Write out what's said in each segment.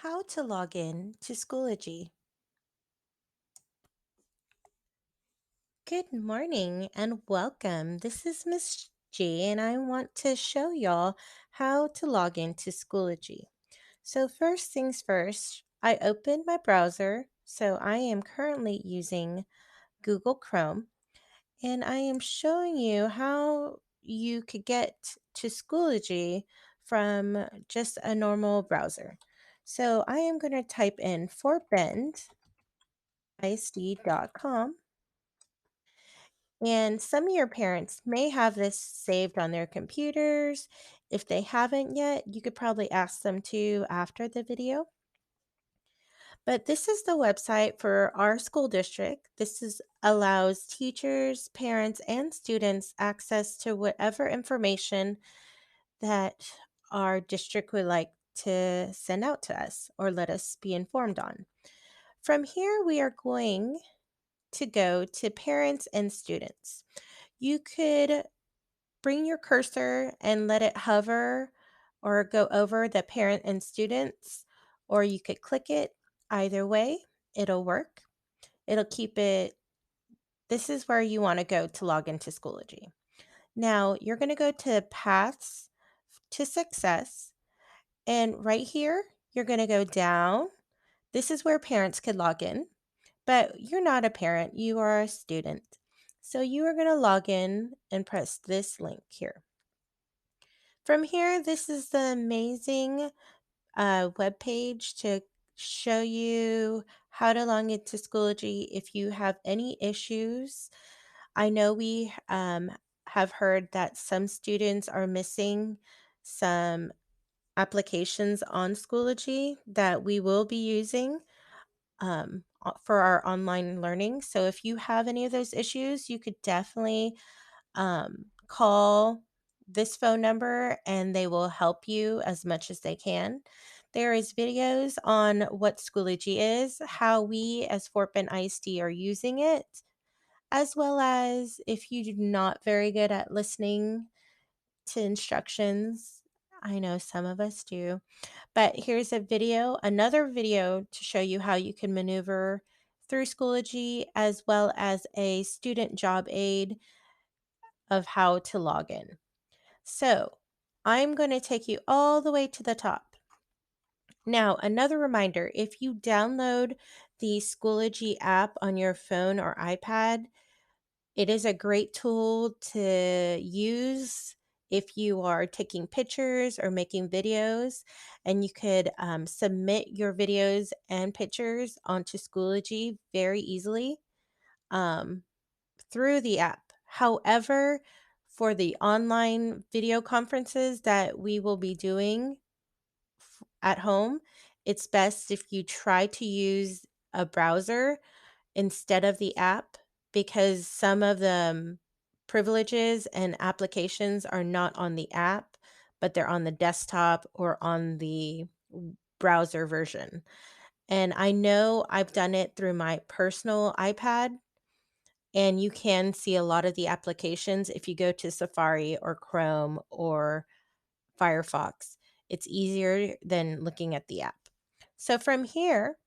How to log in to Schoology. Good morning and welcome. This is Miss G, and I want to show y'all how to log into Schoology. So, first things first, I opened my browser. So, I am currently using Google Chrome, and I am showing you how you could get to Schoology from just a normal browser. So, I am going to type in fortbendisd.com. And some of your parents may have this saved on their computers. If they haven't yet, you could probably ask them to after the video. But this is the website for our school district. Allows teachers, parents, and students access to whatever information that our district would like to send out to us or let us be informed on. From here, we are going to go to parents and students. You could bring your cursor and let it hover or go over the parent and students, or you could click it. Either way, it'll work. It'll keep it. This is where you want to go to log into Schoology. Now, you're going to go to Paths to Success, and right here, you're going to go down. This is where parents could log in, but you're not a parent, you are a student. So you are going to log in and press this link here. From here, this is the amazing web page to show you how to log into Schoology if you have any issues. I know we have heard that some students are missing some applications on Schoology that we will be using for our online learning. So if you have any of those issues, you could definitely call this phone number and they will help you as much as they can. There is videos on what Schoology is, how we as Fort Bend ISD are using it, as well as if you're not very good at listening to instructions. I know some of us do, but here's another video to show you how you can maneuver through Schoology, as well as a student job aid of how to log in. So I'm going to take you all the way to the top. Now, another reminder, if you download the Schoology app on your phone or iPad, it is a great tool to use if you are taking pictures or making videos, and you could submit your videos and pictures onto Schoology very easily. Through the app. However, for the online video conferences that we will be doing at home, it's best if you try to use a browser instead of the app because some of the privileges and applications are not on the app, but they're on the desktop or on the browser version. And I know I've done it through my personal iPad, and you can see a lot of the applications if you go to Safari or Chrome or Firefox. It's easier than looking at the app. So from here,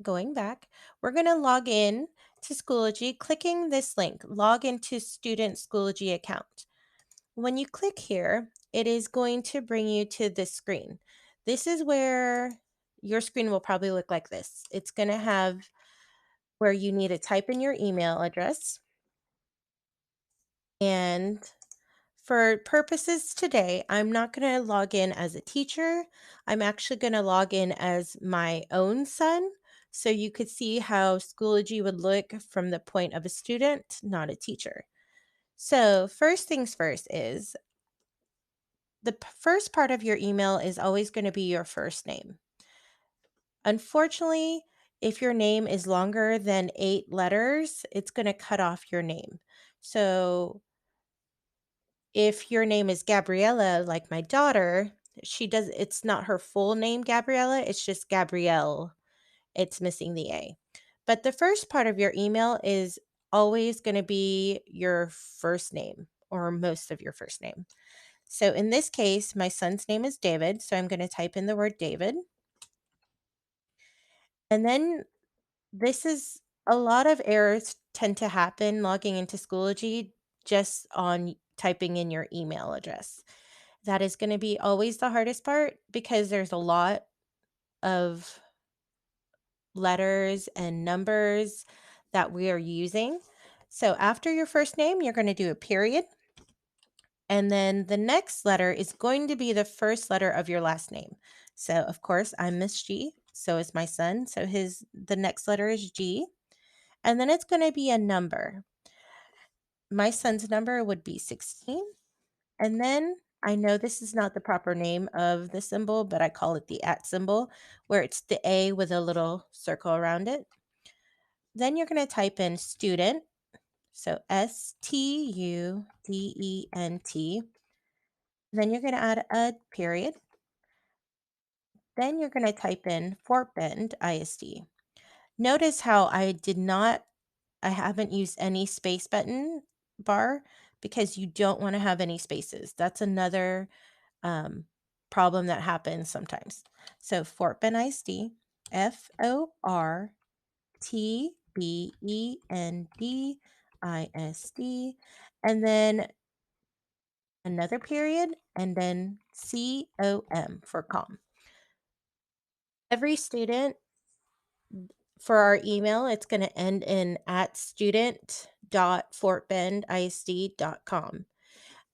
going back, we're going to log in to Schoology, clicking this link, log into student Schoology account. When you click here, it is going to bring you to this screen. This is where your screen will probably look like this. It's going to have where you need to type in your email address. And for purposes today, I'm not going to log in as a teacher. I'm actually going to log in as my own son. So you could see how Schoology would look from the point of a student, not a teacher. So first things first is the first part of your email is always going to be your first name. Unfortunately, if your name is longer than 8 letters, it's going to cut off your name. So if your name is Gabriella, like my daughter, it's not her full name, Gabriella, it's just Gabrielle. It's missing the A. But the first part of your email is always going to be your first name or most of your first name. So in this case, my son's name is David, so I'm going to type in the word David. And then this is a lot of errors tend to happen logging into Schoology just on typing in your email address. That is going to be always the hardest part because there's a lot of letters and numbers that we are using. So after your first name, you're going to do a period. And then the next letter is going to be the first letter of your last name. So of course, I'm Miss G. So is my son. So the next letter is G. And then it's going to be a number. My son's number would be 16. And then I know this is not the proper name of the symbol, but I call it the at symbol, where it's the A with a little circle around it. Then you're going to type in student. So STUDENT. Then you're going to add a period. Then you're going to type in Fort Bend ISD. Notice how I haven't used any space button bar because you don't want to have any spaces. That's another problem that happens sometimes. So Fort Bend ISD, FORTBEND and then another period, and then COM for com. Every student for our email, it's going to end in at student.fortbendisd.com.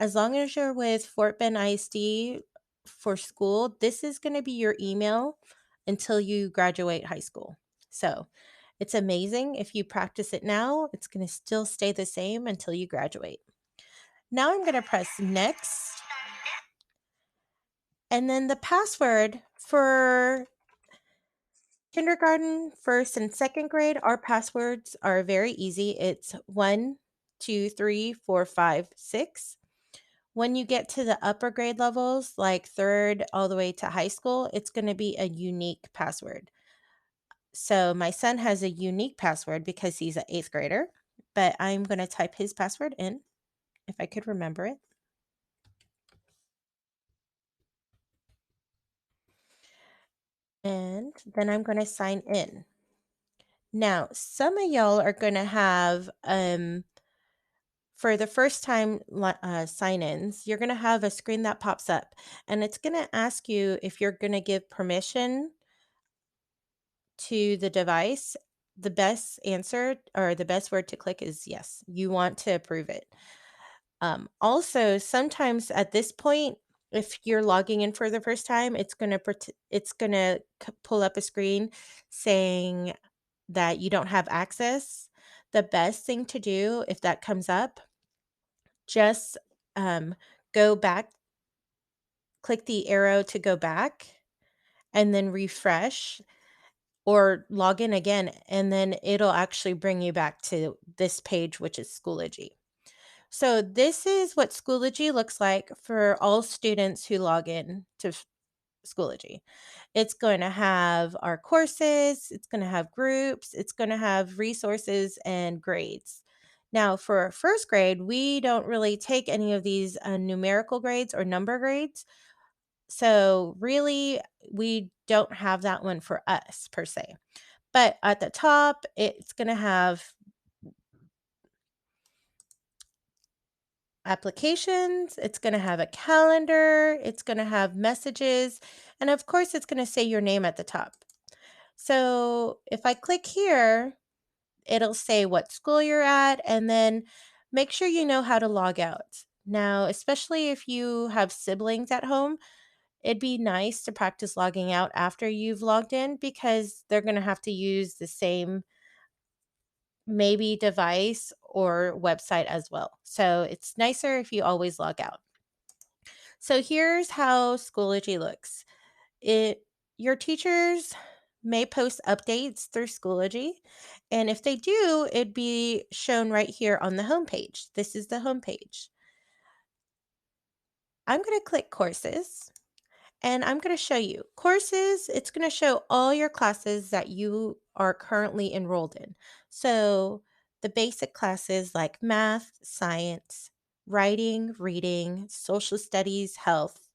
As long as you're with Fort Bend ISD for school, this is going to be your email until you graduate high school. So it's amazing. If you practice it now, it's going to still stay the same until you graduate. Now I'm going to press next. And then the password for kindergarten, first and second grade, our passwords are very easy. It's 1, 2, 3, 4, 5, 6. When you get to the upper grade levels, like third all the way to high school, it's going to be a unique password. So my son has a unique password because he's an 8th grader, but I'm going to type his password in if I could remember it. And then I'm going to sign in. Now, some of y'all are going to have for the first time sign-ins, you're going to have a screen that pops up, and it's going to ask you if you're going to give permission to the device. The best answer or the best word to click is yes. You want to approve it. Also, sometimes at this point, if you're logging in for the first time, it's going to pull up a screen saying that you don't have access. The best thing to do if that comes up, just go back, click the arrow to go back, and then refresh or log in again, and then it'll actually bring you back to this page, which is Schoology. So this is what Schoology looks like for all students who log in to Schoology. It's going to have our courses, it's going to have groups, it's going to have resources and grades. Now, for first grade, we don't really take any of these numerical grades or number grades. So, really, we don't have that one for us per se. But at the top, it's going to have applications, it's going to have a calendar, it's going to have messages, and of course, it's going to say your name at the top. So if I click here, it'll say what school you're at, and then make sure you know how to log out. Now, especially if you have siblings at home, it'd be nice to practice logging out after you've logged in because they're going to have to use the same maybe device or website as well. So it's nicer if you always log out. So here's how Schoology looks. Your teachers may post updates through Schoology, and if they do, it'd be shown right here on the homepage. This is the homepage. I'm going to click courses. And I'm going to show you courses. It's going to show all your classes that you are currently enrolled in. So the basic classes like math, science, writing, reading, social studies, health.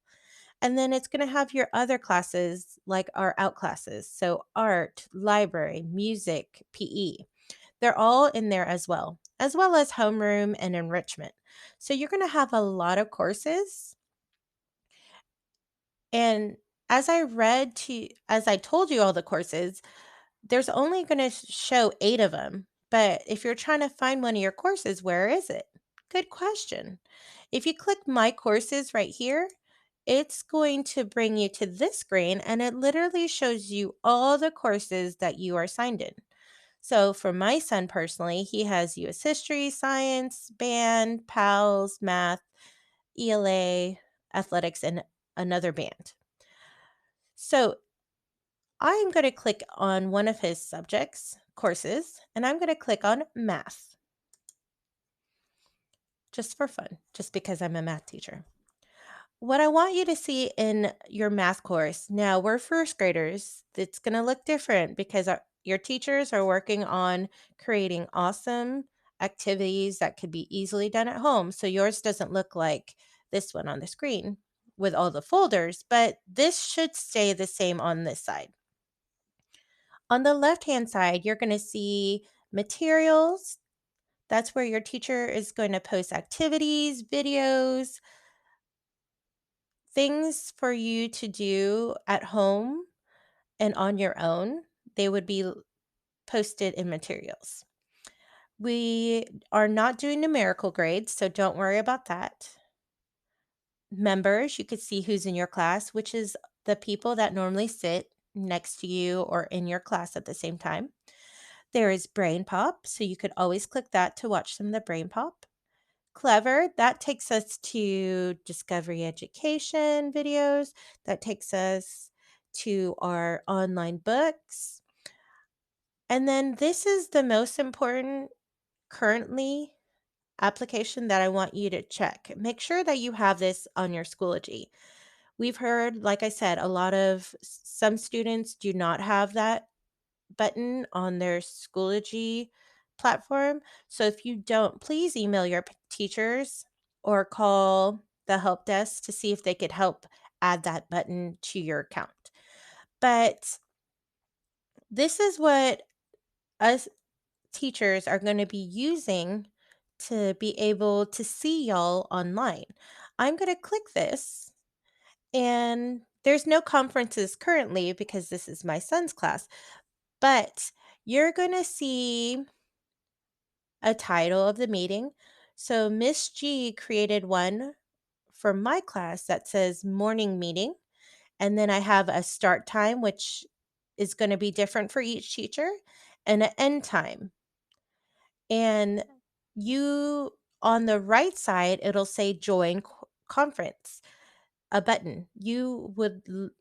And then it's going to have your other classes like our out classes. So art, library, music, PE. They're all in there as well as homeroom and enrichment. So you're going to have a lot of courses. And as I told you all the courses, there's only going to show 8 of them. But if you're trying to find one of your courses, where is it? Good question. If you click My Courses right here, it's going to bring you to this screen and it literally shows you all the courses that you are signed in. So for my son personally, he has US History, Science, Band, PALS, Math, ELA, Athletics, and another band. So I'm going to click on one of his subjects, courses, and I'm going to click on Math just for fun, just because I'm a math teacher. What I want you to see in your math course, now we're first graders, it's going to look different because your teachers are working on creating awesome activities that could be easily done at home. So yours doesn't look like this one on the screen with all the folders, but this should stay the same on this side. On the left-hand side, you're going to see materials. That's where your teacher is going to post activities, videos, things for you to do at home and on your own. They would be posted in materials. We are not doing numerical grades, so don't worry about that. Members, you could see who's in your class, which is the people that normally sit next to you or in your class at the same time. There is Brain Pop, so you could always click that to watch some of the Brain Pop. Clever, that takes us to Discovery Education videos. That takes us to our online books. And then this is the most important currently application that I want you to check. Make sure that you have this on your Schoology. We've heard, like I said, a lot of some students do not have that button on their Schoology platform. So if you don't, please email your teachers or call the help desk to see if they could help add that button to your account. But this is what us teachers are going to be using to be able to see y'all online. I'm going to click this, and there's no conferences currently because this is my son's class, but you're going to see a title of the meeting. So Miss G created one for my class that says morning meeting. And then I have a start time, which is going to be different for each teacher, and an end time. And you, on the right side, it'll say join conference, a button. The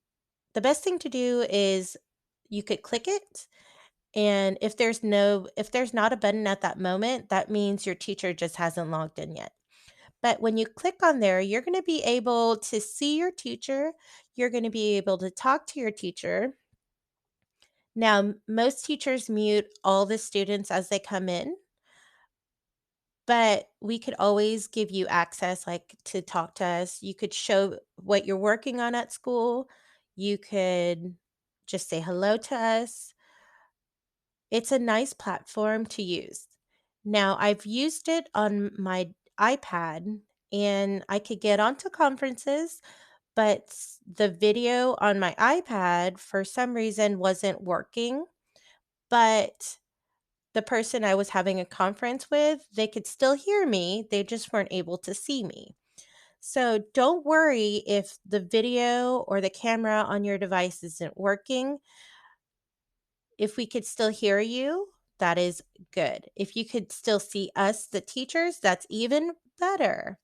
best thing to do is you could click it. And if there's not a button at that moment, that means your teacher just hasn't logged in yet. But when you click on there, you're going to be able to see your teacher. You're going to be able to talk to your teacher. Now, most teachers mute all the students as they come in, but we could always give you access, like to talk to us. You could show what you're working on at school. You could just say hello to us. It's a nice platform to use. Now, I've used it on my iPad and I could get onto conferences, but the video on my iPad for some reason wasn't working. But the person I was having a conference with, they could still hear me, they just weren't able to see me. So don't worry if the video or the camera on your device isn't working. If we could still hear you, that is good. If you could still see us, the teachers, that's even better.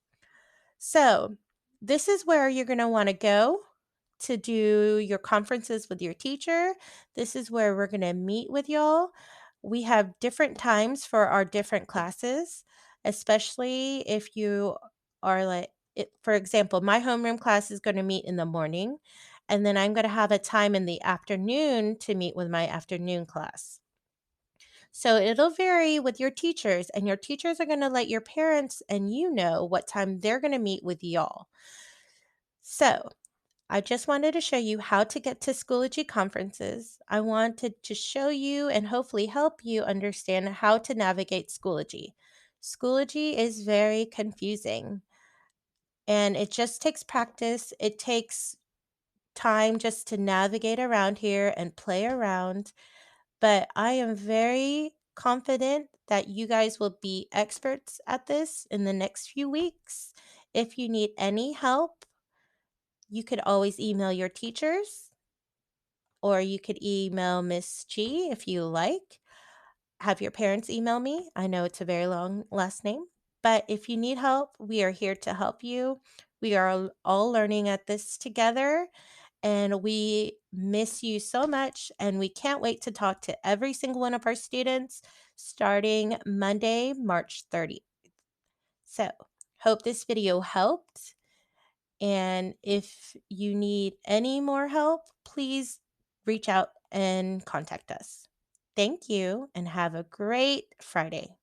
So, this is where you're going to want to go to do your conferences with your teacher. This is where we're going to meet with y'all. We have different times for our different classes, especially if you are for example, my homeroom class is going to meet in the morning, and then I'm going to have a time in the afternoon to meet with my afternoon class. So it'll vary with your teachers, and your teachers are going to let your parents and you know what time they're going to meet with y'all. So I just wanted to show you how to get to Schoology conferences. I wanted to show you and hopefully help you understand how to navigate Schoology. Schoology is very confusing and it just takes practice. It takes time just to navigate around here and play around. But I am very confident that you guys will be experts at this in the next few weeks. If you need any help, you could always email your teachers or you could email Miss G if you like. Have your parents email me. I know it's a very long last name, but if you need help, we are here to help you. We are all learning at this together, and we miss you so much. And we can't wait to talk to every single one of our students starting Monday, March 30th. So, hope this video helped. And if you need any more help, please reach out and contact us. Thank you and have a great Friday.